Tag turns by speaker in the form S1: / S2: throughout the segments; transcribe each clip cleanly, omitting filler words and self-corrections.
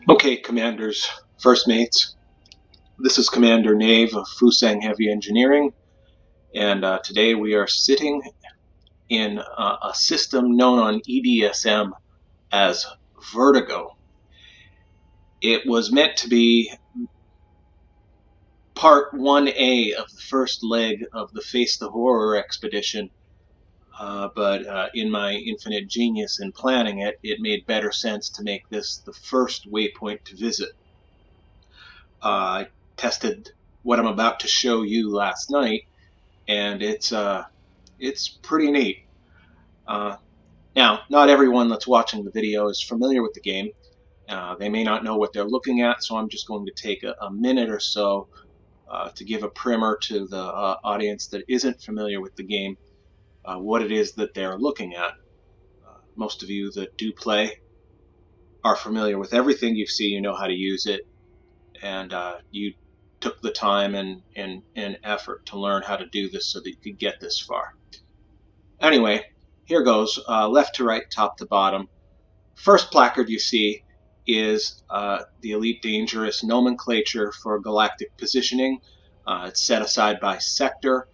S1: Okay, commanders, first mates, this is Commander Nave of FHVY Engineering, and today we are sitting in a system known on EDSM as Vertigo. It was meant to be part 1A of the first leg of the Face the Horror expedition, but in my infinite genius in planning it, it made better sense to make this the first waypoint to visit. I tested what I'm about to show you last night, and it's pretty neat. Now, not everyone that's watching the video is familiar with the game. They may not know what they're looking at, so I'm just going to take a minute or so to give a primer to the audience that isn't familiar with the game, what it is that they're looking at. Most of you that do play are familiar with everything you see, you know how to use it, and you took the time and effort to learn how to do this so that you could get this far. Anyway, here goes, left to right, top to bottom. First placard you see is the Elite Dangerous nomenclature for galactic positioning. It's set aside by sector.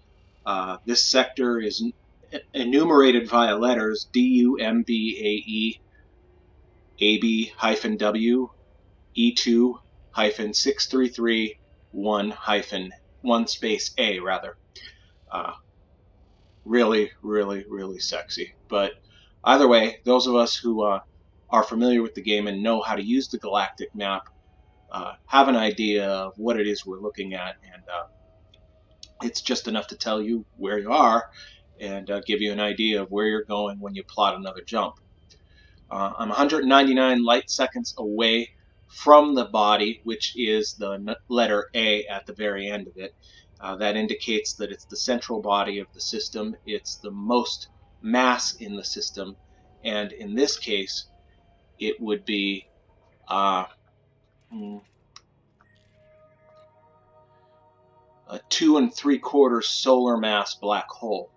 S1: This sector is enumerated via letters DUMBAE, AB-W, E2-6331 space A rather. Really, really, really sexy. But either way, those of us who are familiar with the game and know how to use the galactic map have an idea of what it is we're looking at, and it's just enough to tell you where you are and give you an idea of where you're going when you plot another jump. I'm 199 light seconds away from the body, which is the letter A at the very end of it. That indicates that it's the central body of the system. It's the most mass in the system, and in this case, it would be a 2 3/4 solar mass black hole.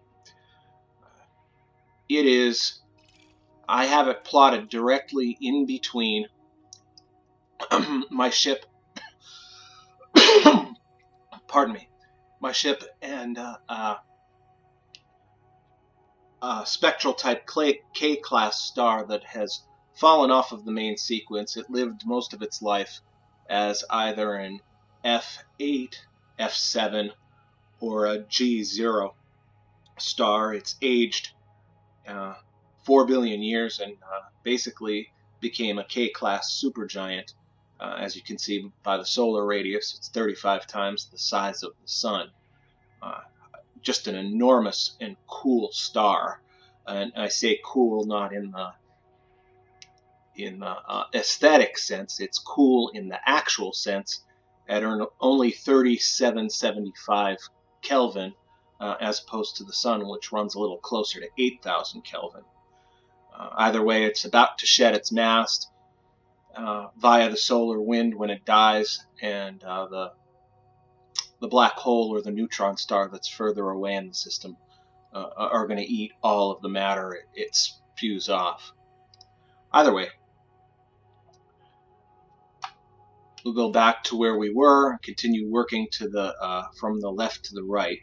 S1: It is, I have it plotted directly in between my ship, pardon me, my ship and spectral type K-class star that has fallen off of the main sequence. It lived most of its life as either an F8, F7, or a G0 star. It's aged 4 billion years and basically became a K-class supergiant. As you can see by the solar radius, it's 35 times the size of the Sun. Just an enormous and cool star, and I say cool not in the aesthetic sense. It's cool in the actual sense at only 3775 Kelvin, as opposed to the Sun, which runs a little closer to 8,000 Kelvin. Either way, it's about to shed its mast via the solar wind when it dies, and the black hole or the neutron star that's further away in the system are going to eat all of the matter it spews off. Either way, we'll go back to where we were, continue working to the from the left to the right.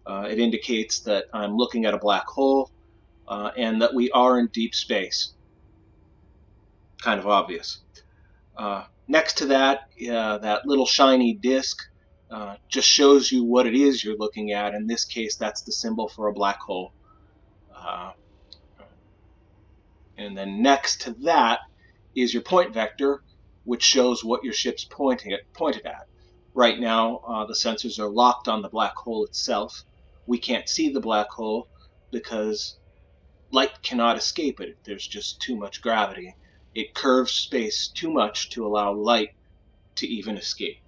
S1: It indicates that I'm looking at a black hole and that we are in deep space. Kind of obvious. Next to that, that little shiny disk just shows you what it is you're looking at. In this case, that's the symbol for a black hole. And then next to that is your point vector, which shows what your ship's pointed at. Right now, the sensors are locked on the black hole itself. We can't see the black hole because light cannot escape it. There's just too much gravity. It curves space too much to allow light to even escape.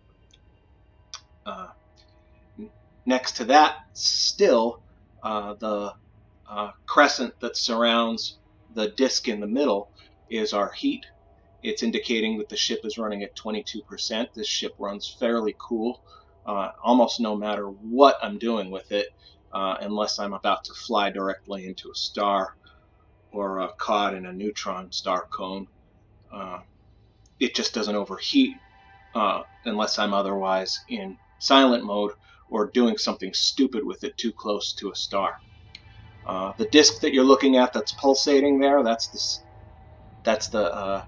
S1: Next to that, still, the crescent that surrounds the disk in the middle is our heat. It's indicating that the ship is running at 22%. This ship runs fairly cool, almost no matter what I'm doing with it, unless I'm about to fly directly into a star or caught in a neutron star cone. it just doesn't overheat unless I'm otherwise in silent mode or doing something stupid with it too close to a star. The disk that you're looking at that's pulsating there, that's the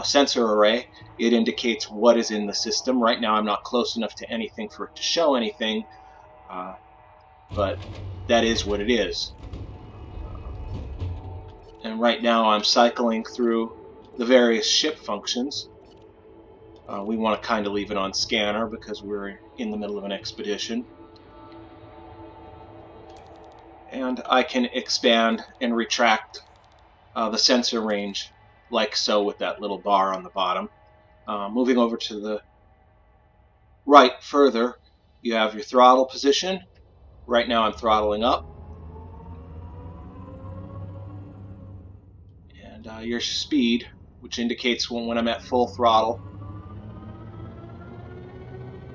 S1: sensor array. It indicates what is in the system. Right now I'm not close enough to anything for it to show anything, but that is what it is. And right now I'm cycling through the various ship functions. We want to kind of leave it on scanner because we're in the middle of an expedition. And I can expand and retract the sensor range like so with that little bar on the bottom. Moving over to the right further, you have your throttle position. Right now I'm throttling up. And your speed, which indicates when I'm at full throttle.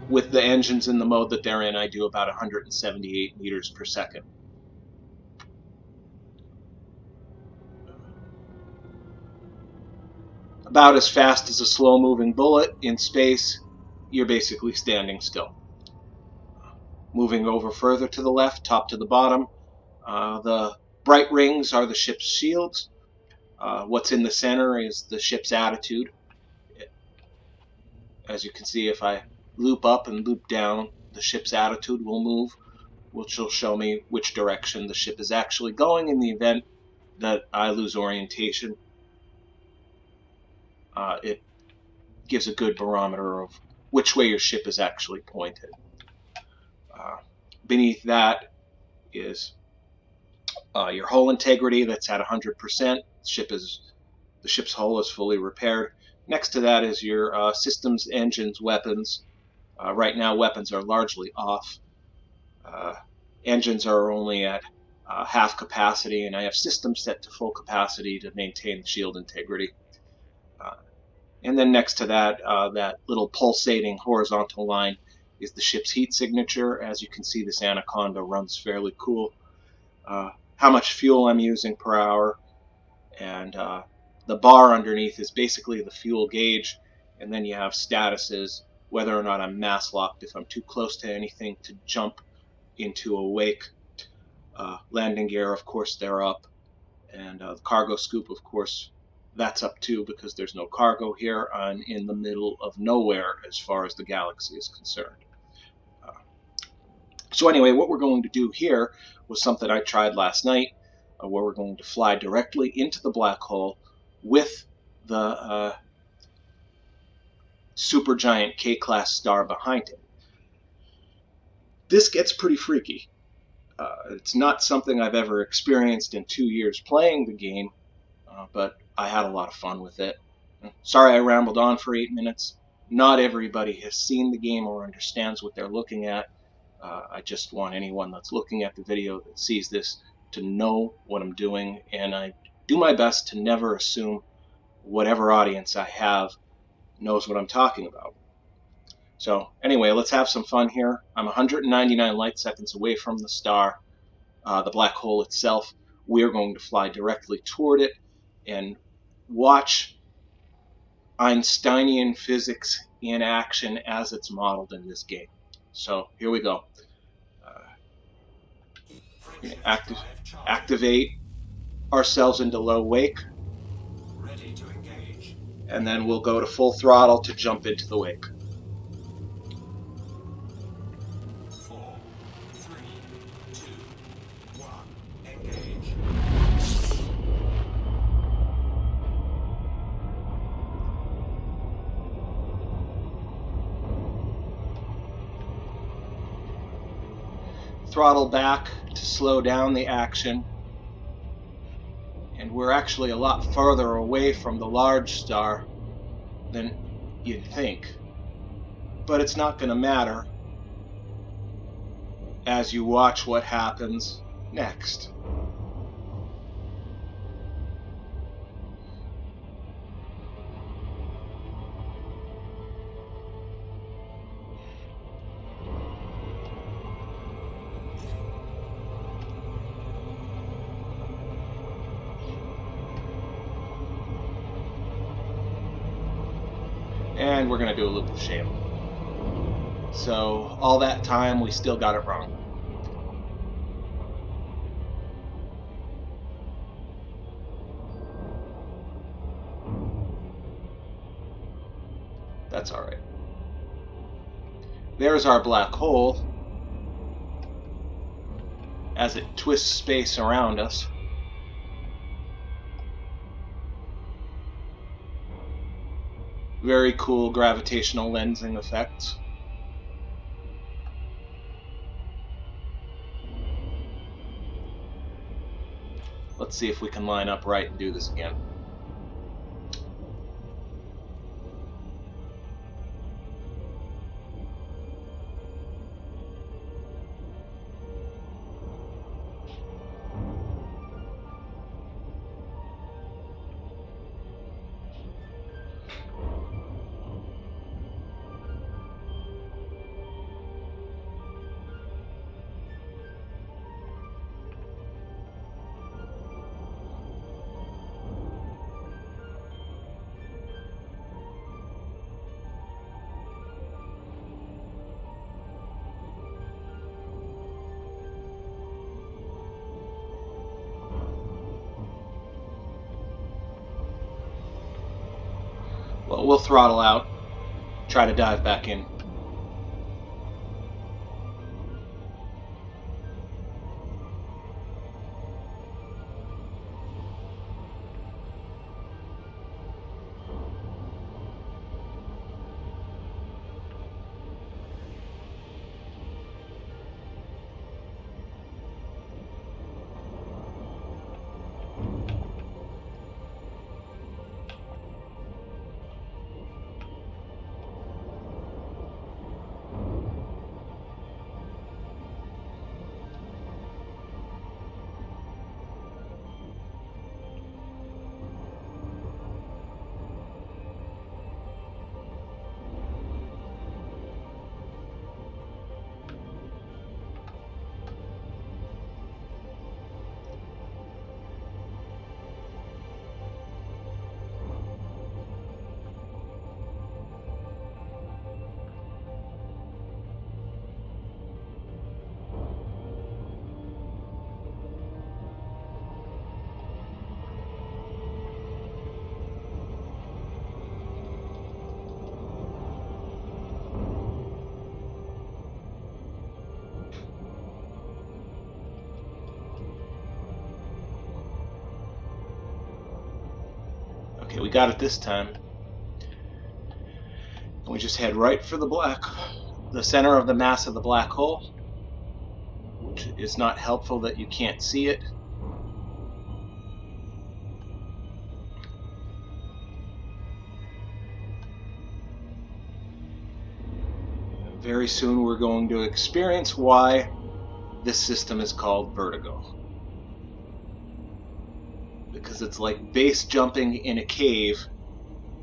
S1: With the engines in the mode that they're in, I do about 178 meters per second. About as fast as a slow-moving bullet in space. You're basically standing still. Moving over further to the left, top to the bottom, the bright rings are the ship's shields. What's in the center is the ship's attitude. As you can see, if I loop up and loop down, the ship's attitude will move, which will show me which direction the ship is actually going in the event that I lose orientation. It gives a good barometer of which way your ship is actually pointed. Beneath that is your hull integrity, that's at 100%. The ship's hull is fully repaired. Next to that is your systems, engines, weapons. Right now weapons are largely off. Engines are only at half capacity, and I have systems set to full capacity to maintain shield integrity. And then next to that, that little pulsating horizontal line is the ship's heat signature. As you can see, this Anaconda runs fairly cool. How much fuel I'm using per hour, and the bar underneath is basically the fuel gauge, and then you have statuses, whether or not I'm mass locked, if I'm too close to anything to jump into a wake. Landing gear, of course, they're up, and the cargo scoop, of course, that's up too because there's no cargo here. I'm in the middle of nowhere as far as the galaxy is concerned. So anyway, what we're going to do here was something I tried last night, where we're going to fly directly into the black hole with the supergiant K-class star behind it. This gets pretty freaky. It's not something I've ever experienced in 2 years playing the game, but I had a lot of fun with it. Sorry I rambled on for 8 minutes. Not everybody has seen the game or understands what they're looking at. I just want anyone that's looking at the video that sees this to know what I'm doing, and I do my best to never assume whatever audience I have knows what I'm talking about. So anyway, let's have some fun here. I'm 199 light seconds away from the star, the black hole itself. We're going to fly directly toward it and watch Einsteinian physics in action as it's modeled in this game. So here we go. Activate ourselves into low wake,
S2: ready to engage,
S1: and then we'll go to full throttle to jump into the wake.
S2: 4, 3, 2, 1, engage.
S1: Throttle back to slow down the action, and we're actually a lot farther away from the large star than you'd think. But it's not going to matter as you watch what happens next. And we're going to do a loop of shame. So all that time, we still got it wrong. That's all right. There's our black hole as it twists space around us. Very cool gravitational lensing effects. Let's see if we can line up right and do this again. Well, we'll throttle out, try to dive back in. Okay, we got it this time. And we just head right for the center of the mass of the black hole, which is not helpful that you can't see it. Very soon we're going to experience why this system is called Vertigo. Because it's like base jumping in a cave,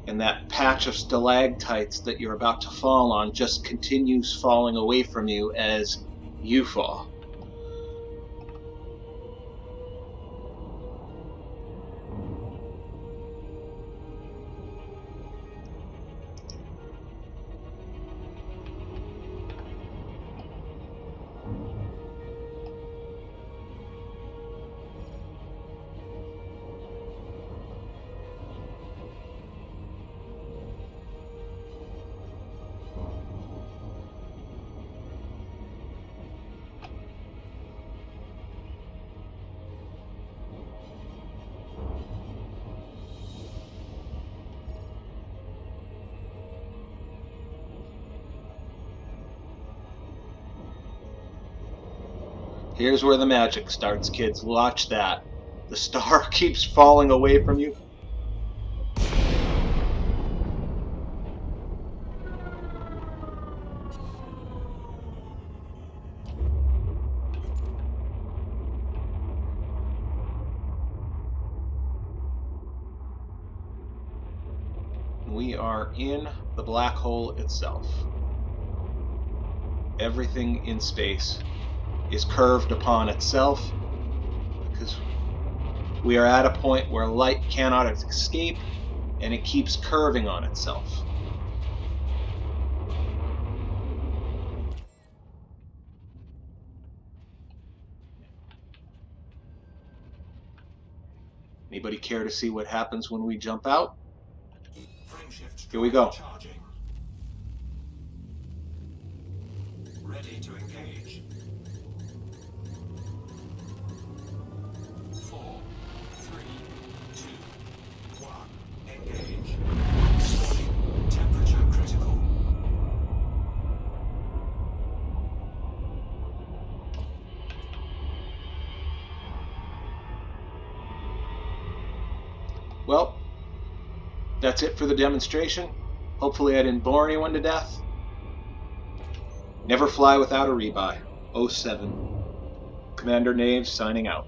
S1: and that patch of stalactites that you're about to fall on just continues falling away from you as you fall. Here's where the magic starts, kids. Watch that. The star keeps falling away from you. We are in the black hole itself. Everything in space is curved upon itself because we are at a point where light cannot escape and it keeps curving on itself. Anybody care to see what happens when we jump out?
S2: Frameshift
S1: Here we
S2: drive
S1: go.
S2: charging. Ready to engage. 4, 3, 2, 1. Engage. Warning. Temperature critical.
S1: Well, that's it for the demonstration. Hopefully I didn't bore anyone to death. Never fly without a rebuy. 07. Commander Naves signing out.